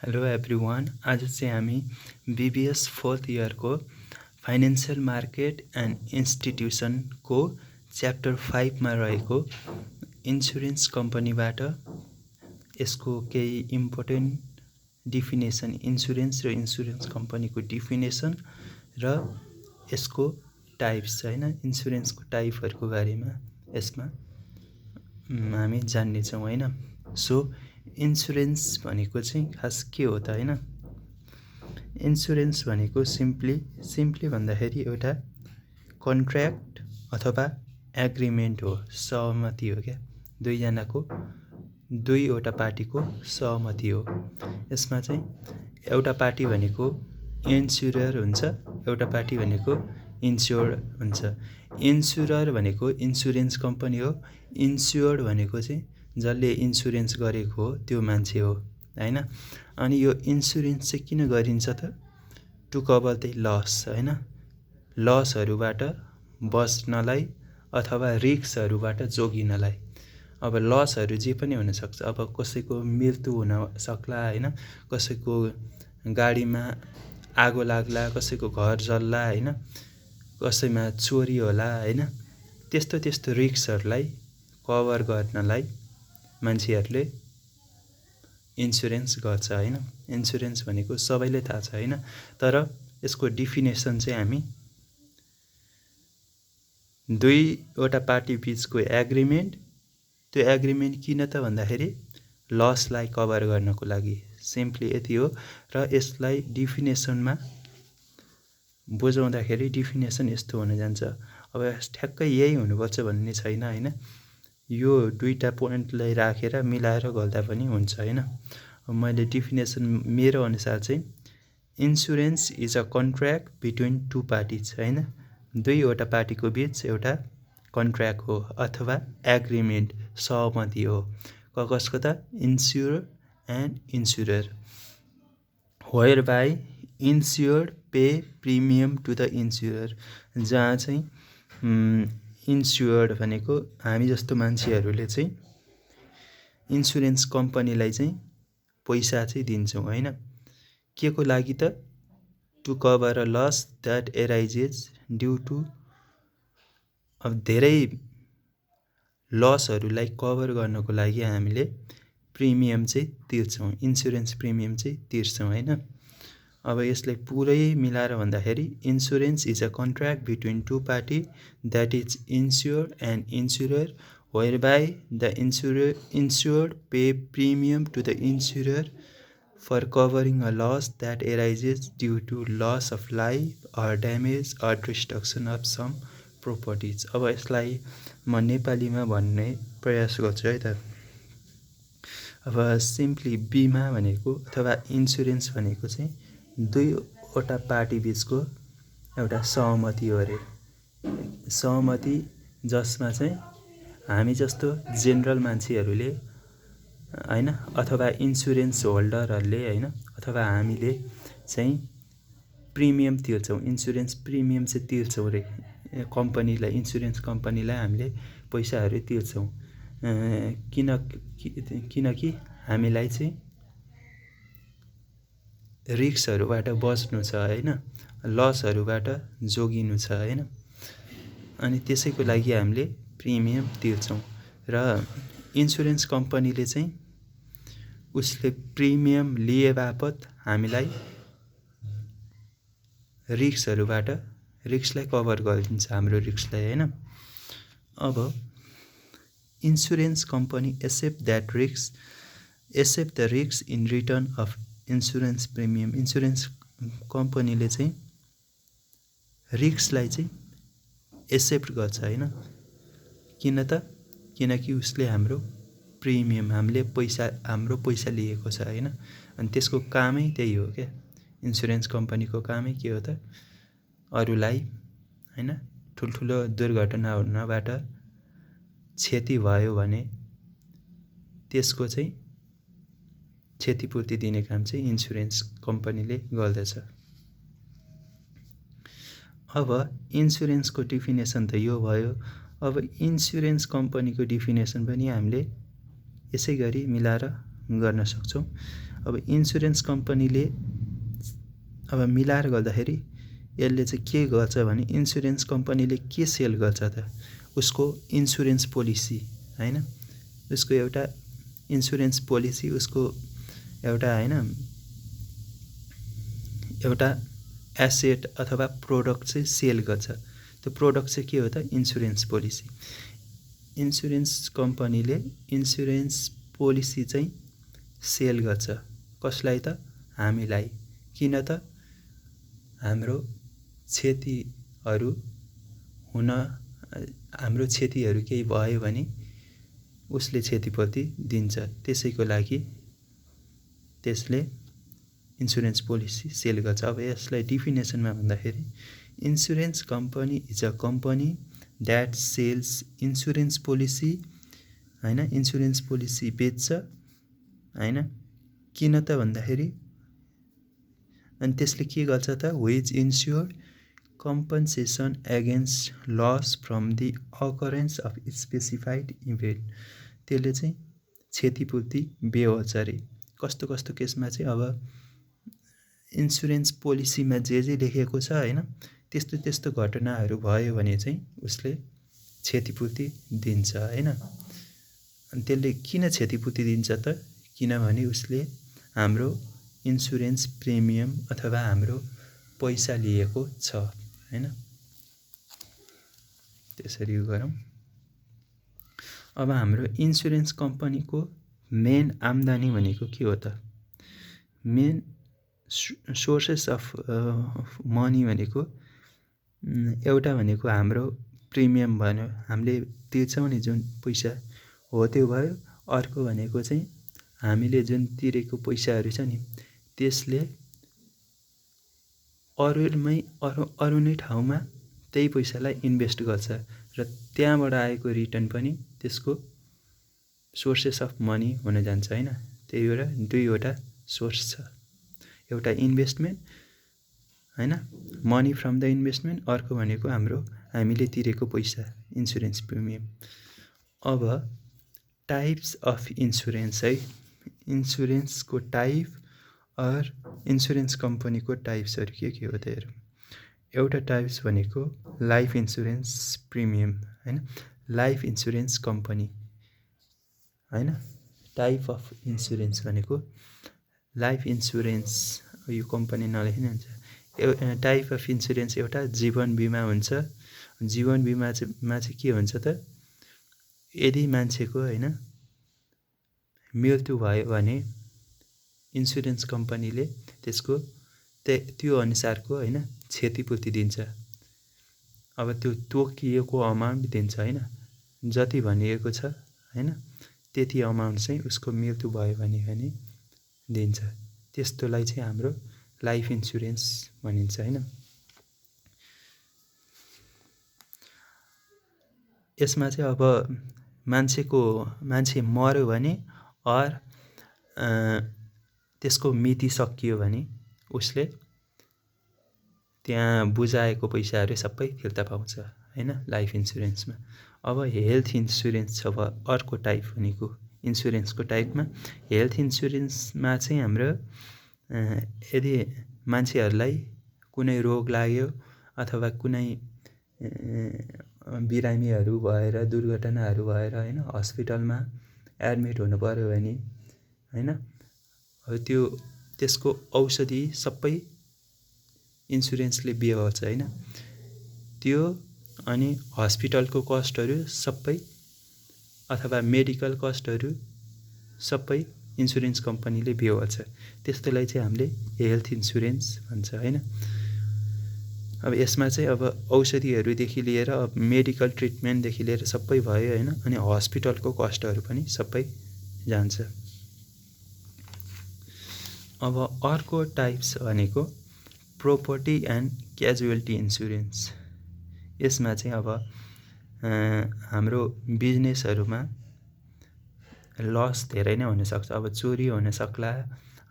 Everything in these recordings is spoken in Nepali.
हेलो एभ्रिवान, आज चाहिँ हामी बीबीएस 4th इयरको फाइनेन्शियल मार्केट एन्ड इन्स्टिट्युसनको च्याप्टर 5 मा रहेको इन्सुरेन्स कम्पनीबाट यसको केही इम्पोर्टेन्ट डिफिनेसन, इन्सुरेन्स र इन्सुरेन्स कम्पनीको डिफिनेसन र यसको टाइप्स हैन, इन्सुरेन्सको टाइपहरुको बारेमा यसमा हामी जान्नेछौँ हैन। सो इन्सुरेन्स भनेको चाहिँ खास के हो त हैन। इन्सुरेन्स भनेको सिम्पली भन्दाखेरि एउटा कन्ट्र्याक्ट अथवा एग्रिमेन्ट हो, सहमति हो क्या। दुईवटा पार्टीको सहमति हो। यसमा चाहिँ एउटा पार्टी भनेको इन्स्युरर हुन्छ, एउटा पार्टी भनेको इन्स्योर्ड हुन्छ। इन्स्युरर भनेको इन्सुरेन्स कम्पनी हो, इन्स्योर्ड भनेको चाहिँ जसले इन्सुरेन्स गरेको हो त्यो मान्छे हो हैन। अनि यो इन्सुरेन्स चाहिँ किन गरिन्छ त? टु कभर द लस हैन, लसहरुबाट बच्नलाई अथवा रिस्कहरुबाट जोगिनलाई। अब लसहरु जे पनि हुन सक्छ, अब कसैको मृत्यु हुन सक्ला हैन, कसैको गाडीमा आगो लाग्ला, कसैको घर जल्ला हैन, कसैमा चोरी होला हैन। त्यस्तो रिस्कहरुलाई कभर गर्नलाई मान्छेहरुले इन्सुरेन्स गर्छ हैन। इन्सुरेन्स भनेको सबैले थाहा छ हैन, तर यसको डिफिनेसन चाहिँ हामी दुईवटा पार्टी बीचको एग्रिमेन्ट, त्यो एग्रिमेन्ट किन त भन्दाखेरि लसलाई कभर गर्नको लागि, सिम्पली यति हो। र यसलाई डिफिनेसनमा बुझाउँदाखेरि डिफिनेसन यस्तो हुन जान्छ। अब ठ्याक्कै यही हुनुपर्छ भन्ने छैन हैन, यो दुईटा पोइन्टलाई राखेर मिलाएर गर्दा पनि हुन्छ हैन। मैले डिफिनेसन मेरो अनुसार चाहिँ insurance is a contract between to parties हैन, दुईवटा पार्टीको बीच एउटा कन्ट्र्याक्ट हो अथवा एग्रिमेन्ट, सहमति हो। कसको त? Insure and insurer, whereby insured pay premium to the insurer. जहाँ चाहिँ इन्स्योर्ड भनेको हामी जस्तो मान्छेहरूले चाहिँ इन्सुरेन्स कम्पनीलाई चाहिँ पैसा चाहिँ दिन्छौँ हैन। के को लागि त? To cover a loss that arises due to, अब धेरै लसहरुलाई कभर गर्नको लागि हामीले प्रिमियम चाहिँ तिर्छौँ, इन्सुरेन्स प्रिमियम चाहिँ तिर्छौँ हैन। अब यसलाई पुरै मिलाएर भन्दाखेरि insurance is a contract between two party that is insured and insurer, whereby the insured pay premium to the insurer for covering a loss that arises due to loss of life or damage or destruction of some properties। अब यसलाई म नेपालीमा भन्ने प्रयास गर्छु है त। अब सिम्पली बिमा भनेको अथवा इन्सुरेन्स भनेको चाहिँ दुईवटा पार्टी बीचको एउटा सहमति हो अरे। सहमति जसमा चाहिँ हामी जस्तो जेनरल मान्छेहरूले हैन, अथवा इन्सुरेन्स होल्डरहरूले हैन, अथवा हामीले चाहिँ प्रिमियम तिर्छौँ, इन्सुरेन्स प्रिमियम चाहिँ तिर्छौँ रे कम्पनीलाई, इन्सुरेन्स कम्पनीलाई हामीले पैसाहरू तिर्छौँ। किनकि हामीलाई चाहिँ रिस्कहरुबाट बच्नु छ हैन, लसहरुबाट जोगिनु छ हैन। अनि त्यसैको लागि हामीले प्रिमियम तिर्छौँ र इन्सुरेन्स कम्पनीले चाहिँ उसले प्रिमियम लिए बापत हामीलाई रिस्कलाई कभर गरिदिन्छ, हाम्रो रिस्कलाई हैन। अब insurance company accept the risk in return of insurance premium. Insurance कम्पनीले चाहिँ रिस्कलाई चाहिँ एक्सेप्ट गर्छ हैन। किन त? किनकि उसले हाम्रो प्रिमियम, हाम्रो पैसा लिएको छ हैन। अनि त्यसको कामै त्यही हो क्या। इन्सुरेन्स कम्पनीको कामै के हो त? अरूलाई हैन, ठुल्ठुलो दुर्घटना हुनबाट क्षति भयो भने त्यसको चाहिँ क्षतिपूर्ति दिने काम चाहिँ इन्सुरेन्स कम्पनीले गर्दछ। अब इन्सुरेन्सको डिफिनेसन त यो भयो। अब इन्सुरेन्स कम्पनीको डिफिनेसन पनि हामीले यसै गरी मिलाएर गर्न सक्छौँ। अब इन्सुरेन्स कम्पनीले अब मिलाएर गर्दाखेरि यसले चाहिँ के गर्छ भने इन्सुरेन्स कम्पनीले के सेल गर्छ त उसको इन्सुरेन्स पोलिसी हैन, उसको एउटा इन्सुरेन्स पोलिसी, उसको एउटा हैन एउटा एसेट अथवा प्रोडक्ट चाहिँ सेल गर्छ। त्यो प्रोडक्ट चाहिँ के हो त इन्सुरेन्स पोलिसी। इन्सुरेन्स कम्पनीले इन्सुरेन्स पोलिसी चाहिँ सेल गर्छ कसलाई त हामीलाई। किन त हाम्रो क्षतिहरू हुन, हाम्रो क्षतिहरू केही भयो भने उसले क्षतिपूर्ति दिन्छ, त्यसैको लागि त्यसले इन्सुरेन्स पोलिसी सेल गर्छ। अब यसलाई डिफिनेसनमा भन्दाखेरि insurance company is a company that sells insurance policy हैन, इन्सुरेन्स पोलिसी बेच्छ हैन। किन त भन्दाखेरि अनि त्यसले के गर्छ त which insure compensation against loss from the occurrence of specified event. त्यसले चाहिँ क्षतिपूर्ति बेहोर्छ अरे। कस्तो कस्तो केसमा चाहिँ अब इन्सुरेन्स पोलिसीमा जे लेखेको छ हैन, त्यस्तो त्यस्तो घटनाहरू भयो भने चाहिँ उसले क्षतिपूर्ति दिन्छ हैन। अनि त्यसले किन क्षतिपूर्ति दिन्छ त, किनभने उसले हाम्रो इन्सुरेन्स प्रिमियम अथवा हाम्रो पैसा लिएको छ हैन। त्यसरी गरौँ। अब हाम्रो इन्सुरेन्स कम्पनीको मेन आम्दानी भनेको के हो त, मेन सोर्सेस अफ मनी भनेको एउटा भनेको हाम्रो प्रिमियम भन्यो, हामीले तिर्छौँ नि जुन पैसा हो त्यो भयो। अर्को भनेको चाहिँ हामीले जुन तिरेको पैसाहरू छ नि त्यसले अरू नै ठाउँमा त्यही पैसालाई इन्भेस्ट गर्छ र त्यहाँबाट आएको रिटर्न पनि त्यसको सोर्सेस अफ मनी हुन जान्छ हैन। त्यही भएर दुईवटा सोर्स छ, एउटा इन्भेस्टमेन्ट हैन, मनी फ्रम द इन्भेस्टमेन्ट, अर्को भनेको हाम्रो हामीले तिरेको पैसा इन्सुरेन्स प्रिमियम। अब टाइप्स अफ इन्सुरेन्स है, इन्सुरेन्सको टाइप और इन्सुरेन्स कम्पनीको टाइप्सहरू के हो त हेरौँ। एउटा टाइप्स भनेको लाइफ इन्सुरेन्स प्रिमियम हैन, लाइफ इन्सुरेन्स कम्पनी हैन। टाइप अफ इन्सुरेन्स भनेको लाइफ इन्सुरेन्स, यो कम्पनी नलेख्ने हुन्छ। टाइप अफ इन्सुरेन्स एउटा जीवन बिमा हुन्छ। जीवन बिमा चाहिँ के हुन्छ त, यदि मान्छेको हैन मृत्यु भयो भने इन्सुरेन्स कम्पनीले त्यसको त्यो अनुसारको हैन क्षतिपूर्ति दिन्छ। अब त्यो तोकिएको अमाउन्ट दिन्छ हैन, जति भनिएको छ हैन त्यति अमाउन्ट चाहिँ उसको मृत्यु भयो भने दिन्छ। त्यस्तोलाई चाहिँ हाम्रो लाइफ इन्सुरेन्स भनिन्छ हैन। यसमा चाहिँ अब मान्छे मर्यो भने और त्यसको मिति सकियो भने उसले त्यहाँ बुझाएको पैसाहरू सबै फिर्ता पाउँछ हैन लाइफ इन्सुरेन्समा। अब हेल्थ इन्सुरेन्स छ अर्को टाइप भनेको इन्सुरेन्सको टाइपमा। हेल्थ इन्सुरेन्समा चाहिँ हाम्रो यदि मान्छेहरूलाई कुनै रोग लाग्यो अथवा कुनै बिरामीहरू भएर दुर्घटनाहरू भएर हैन हस्पिटलमा एडमिट हुनु पर्यो भने हैन त्यसको औषधि सबै इन्सुरेन्सले बेहोर्छ हैन। त्यो अनि हस्पिटलको कस्टहरू सबै अथवा मेडिकल कस्टहरू सबै इन्सुरेन्स कम्पनीले बेहोर्छ। त्यस्तोलाई चाहिँ हामीले हेल्थ इन्सुरेन्स भन्छ हैन। अब यसमा चाहिँ अब औषधिहरूदेखि लिएर अब मेडिकल ट्रिटमेन्टदेखि लिएर सबै भयो हैन, अनि हस्पिटलको कस्टहरू पनि सबै जान्छ। अब अर्को टाइप्स भनेको प्रोपर्टी एन्ड क्याजुअल्टी इन्सुरेन्स। यसमा चाहिँ अब हाम्रो बिजनेसहरूमा लस धेरै नै हुन सक्छ। अब चोरी हुन सक्ला,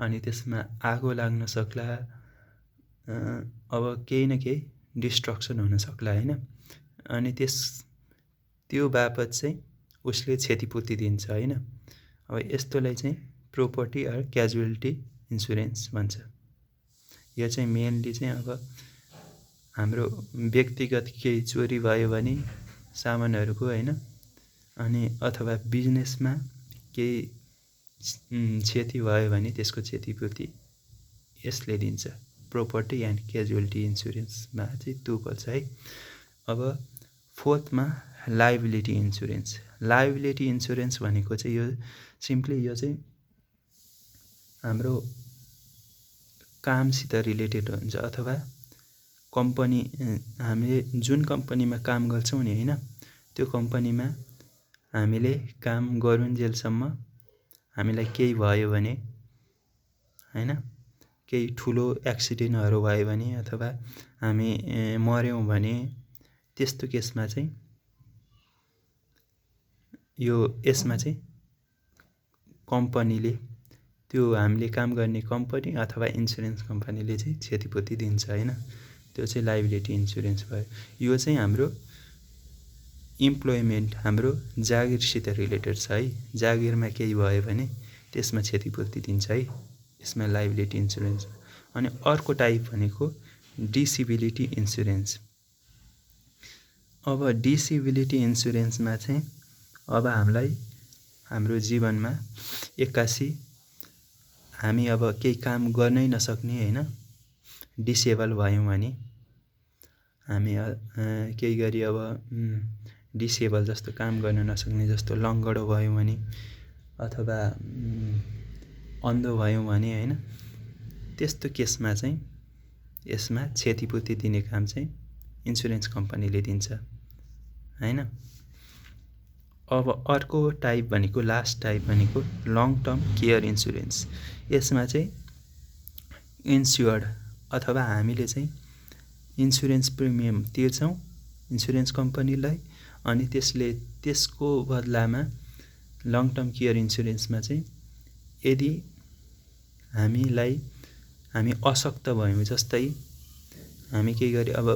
अनि त्यसमा आगो लाग्न सक्ला, अब केही न केही डिस्ट्रक्सन हुन सक्ला हैन। अनि त्यो बापत चाहिँ उसले क्षतिपूर्ति दिन्छ हैन। अब यस्तोलाई चाहिँ प्रोपर्टी अर क्याजुअलिटी इन्सुरेन्स भन्छ। यो चाहिँ मेनली चाहिँ अब हाम्रो व्यक्तिगत केही चोरी भयो भने सामानहरूको हैन, अनि अथवा बिजनेसमा केही क्षति भयो भने त्यसको क्षतिपूर्ति यसले दिन्छ। प्रोपर्टी एन्ड क्याजुअलिटी इन्सुरेन्समा चाहिँ त्यो पर्छ है। अब फोर्थमा लायबिलिटी इन्सुरेन्स। लायबिलिटी इन्सुरेन्स भनेको चाहिँ यो सिम्पली यो चाहिँ हाम्रो कामसित रिलेटेड हुन्छ, अथवा कम्पनी हामीले जुन कम्पनीमा काम गर्छौँ नि हैन, त्यो कम्पनीमा हामीले काम गरुन्जेलसम्म हामीलाई केही भयो भने हैन, केही ठुलो एक्सिडेन्टहरू भयो भने अथवा हामी मर्यौँ भने त्यस्तो केसमा चाहिँ यसमा चाहिँ कम्पनीले, त्यो हामीले काम गर्ने कम्पनी अथवा इन्सुरेन्स कम्पनीले चाहिँ क्षतिपूर्ति दिन्छ हैन। त्यो चाहिँ लायबिलिटी इन्सुरेन्स भयो। यो चाहिँ हाम्रो इम्प्लोइमेन्ट, हाम्रो जागिरसित रिलेटेड छ है। जागिरमा केही भयो भने त्यसमा क्षतिपूर्ति दिन्छ है, यसमा लायबिलिटी इन्सुरेन्स। अनि अर्को टाइप भनेको डिसेबिलिटी इन्सुरेन्स। अब डिसेबिलिटी इन्सुरेन्समा चाहिँ अब हामीलाई हाम्रो जीवनमा एक्कासी हामी अब केही काम गर्नै नसक्ने हैन, डिसेबल भयौँ भने हामी केही गरी अब डिसेबल जस्तो काम गर्न नसक्ने जस्तो लङ्गडो भयौँ भने अथवा अन्धो भयौँ भने हैन, त्यस्तो केसमा चाहिँ यसमा क्षतिपूर्ति दिने काम चाहिँ इन्सुरेन्स कम्पनीले दिन्छ हैन। अब अर्को टाइप भनेको, लास्ट टाइप भनेको लङ टर्म केयर इन्सुरेन्स। यसमा चाहिँ इन्स्योर्ड अथवा हामीले चाहिँ इन्सुरेन्स प्रिमियम तिर्छौँ इन्सुरेन्स कम्पनीलाई, अनि त्यसको बदलामा लङ टर्म केयर इन्सुरेन्समा चाहिँ यदि हामी अशक्त भयौँ, जस्तै हामी केही गरी अब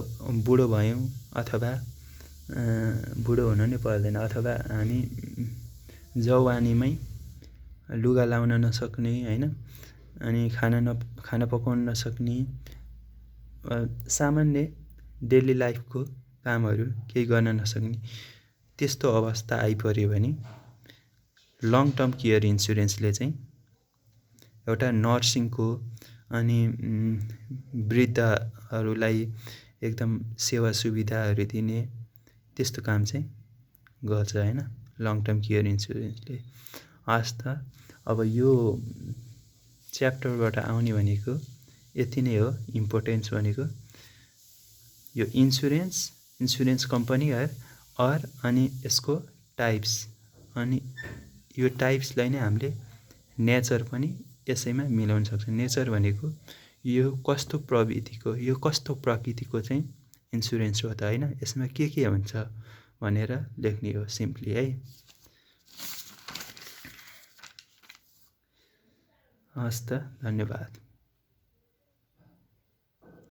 बुढो भयौँ अथवा बुढो हुनु नै पर्दैन, अथवा हामी जवानीमै लुगा लाउन नसक्ने हैन, अनि खाना पकाउन नसक्ने, सामान्य डेली लाइफको कामहरू केही गर्न नसक्ने त्यस्तो अवस्था आइपर्यो भने लङ टर्म केयर इन्सुरेन्सले चाहिँ एउटा नर्सिङको अनि वृद्धहरूलाई एकदम सेवा सुविधाहरू दिने त्यस्तो काम चाहिँ गर्छ हैन, लङ टर्म केयर इन्सुरेन्सले। हस् त, अब यो च्याप्टरबाट आउने भनेको यति नै हो। इम्पोर्टेन्स भनेको यो इन्सुरेन्स कम्पनी अनि यसको टाइप्स, अनि यो टाइप्सलाई नै हामीले नेचर पनि यसैमा मिलाउन सक्छौँ। नेचर भनेको यो कस्तो प्रकृतिको चाहिँ इन्सुरेन्स हो त हैन, यसमा के हुन्छ भनेर लेख्ने हो सिम्पली है। हस् त, धन्यवाद।